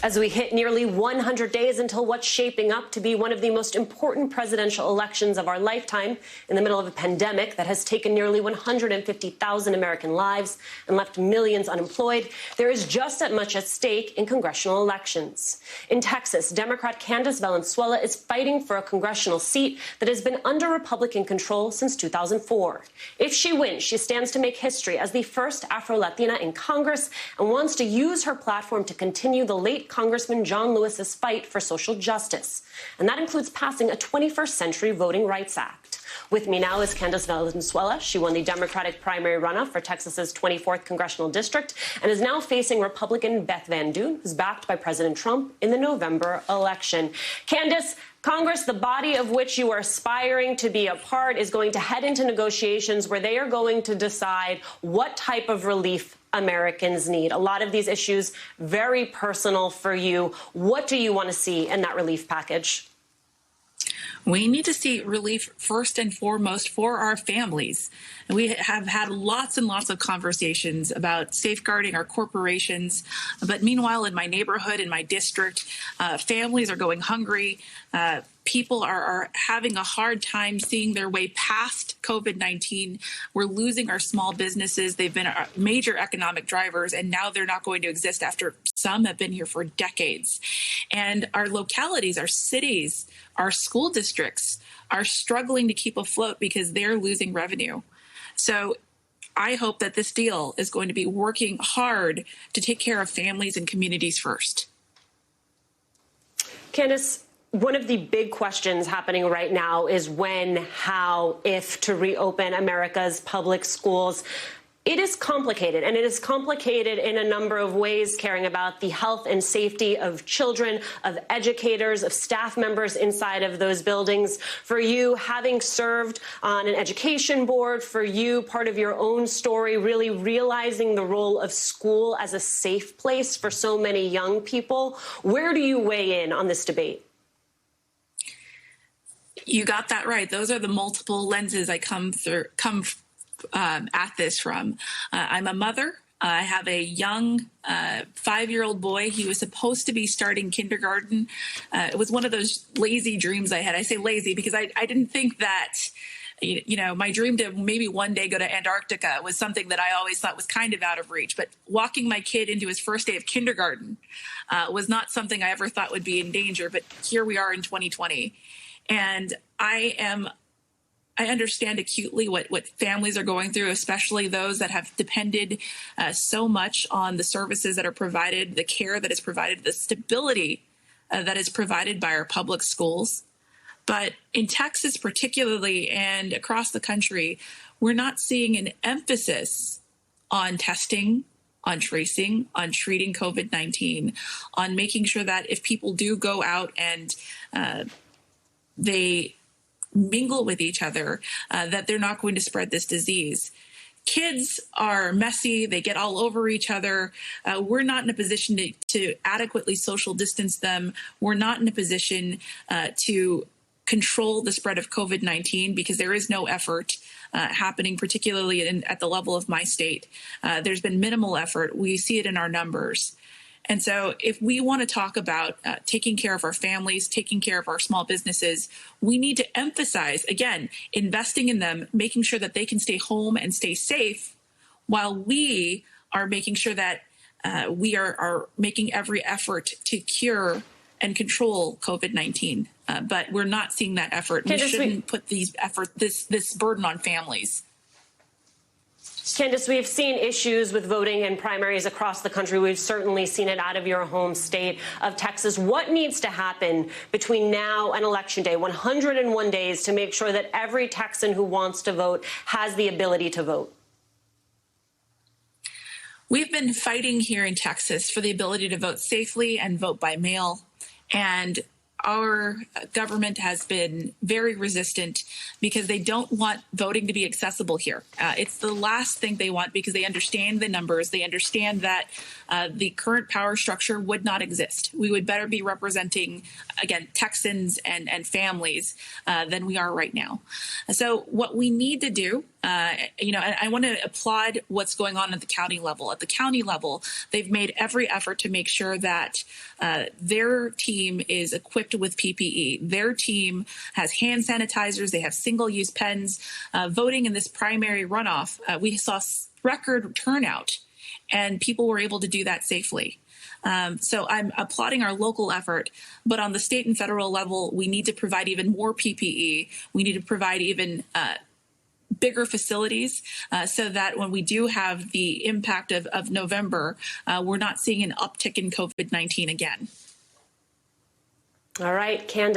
As we hit nearly 100 days until what's shaping up to be one of the most important presidential elections of our lifetime, in the middle of a pandemic that has taken nearly 150,000 American lives and left millions unemployed, there is just as much at stake in congressional elections. In Texas, Democrat Candace Valenzuela is fighting for a congressional seat that has been under Republican control since 2004. If she wins, she stands to make history as the first Afro-Latina in Congress and wants to use her platform to continue the late Congressman John Lewis's fight for social justice. And that includes passing a 21st Century Voting Rights Act. With me now is Candace Valenzuela. She won the Democratic primary runoff for Texas's 24th congressional district and is now facing Republican Beth Van Doon, who's backed by President Trump in the November election. Candace, Congress, the body of which you are aspiring to be a part, is going to head into negotiations where they are going to decide what type of relief Americans need. A lot of these issues very personal for you. What do you want to see in that relief package? We need to see relief first and foremost for our families. And we have had lots and lots of conversations about safeguarding our corporations. But meanwhile, in my neighborhood, in my district, families are going hungry. People are having a hard time seeing their way past COVID-19. We're losing our small businesses. They've been our major economic drivers, and now they're not going to exist after some have been here for decades. And our localities, our cities, our school districts are struggling to keep afloat because they're losing revenue. So I hope that this deal is going to be working hard to take care of families and communities first. Candace, one of the big questions happening right now is when, how, if to reopen America's public schools. It is complicated, and it is complicated in a number of ways, caring about the health and safety of children, of educators, of staff members inside of those buildings. For you, having served on an education board, for you, part of your own story, really realizing the role of school as a safe place for so many young people. Where do you weigh in on this debate? You got that right. Those are the multiple lenses I come at this from. I'm a mother. I have a young 5-year-old boy. He was supposed to be starting kindergarten. It was one of those lazy dreams I had. I say lazy because I didn't think that, my dream to maybe one day go to Antarctica was something that I always thought was kind of out of reach. But walking my kid into his first day of kindergarten was not something I ever thought would be in danger. But here we are in 2020. And I understand acutely what families are going through, especially those that have depended so much on the services that are provided, the care that is provided, the stability that is provided by our public schools. But in Texas particularly, and across the country, we're not seeing an emphasis on testing, on tracing, on treating COVID-19, on making sure that if people do go out and they mingle with each other, that they're not going to spread this disease. Kids are messy. They get all over each other. We're not in a position to adequately social distance them. We're not in a position to control the spread of COVID-19 because there is no effort happening, particularly at the level of my state. There's been minimal effort. We see it in our numbers. And so if we want to talk about taking care of our families, taking care of our small businesses, we need to emphasize, again, investing in them, making sure that they can stay home and stay safe while we are making sure that we are making every effort to cure and control COVID-19. But we're not seeing that effort. We shouldn't put this burden on families. Candace, we've seen issues with voting and primaries across the country. We've certainly seen it out of your home state of Texas. What needs to happen between now and Election Day, 101 days, to make sure that every Texan who wants to vote has the ability to vote? We've been fighting here in Texas for the ability to vote safely and vote by mail. And our government has been very resistant because they don't want voting to be accessible here. It's the last thing they want because they understand the numbers. They understand that the current power structure would not exist. We would better be representing, again, Texans and families than we are right now. So what we need to do And I want to applaud what's going on at the county level. At the county level, they've made every effort to make sure that their team is equipped with PPE. Their team has hand sanitizers. They have single-use pens. Voting in this primary runoff, we saw record turnout, and people were able to do that safely. So I'm applauding our local effort, but on the state and federal level, we need to provide even more PPE. We need to provide even bigger facilities so that when we do have the impact of November, we're not seeing an uptick in COVID-19 again. All right, Candace.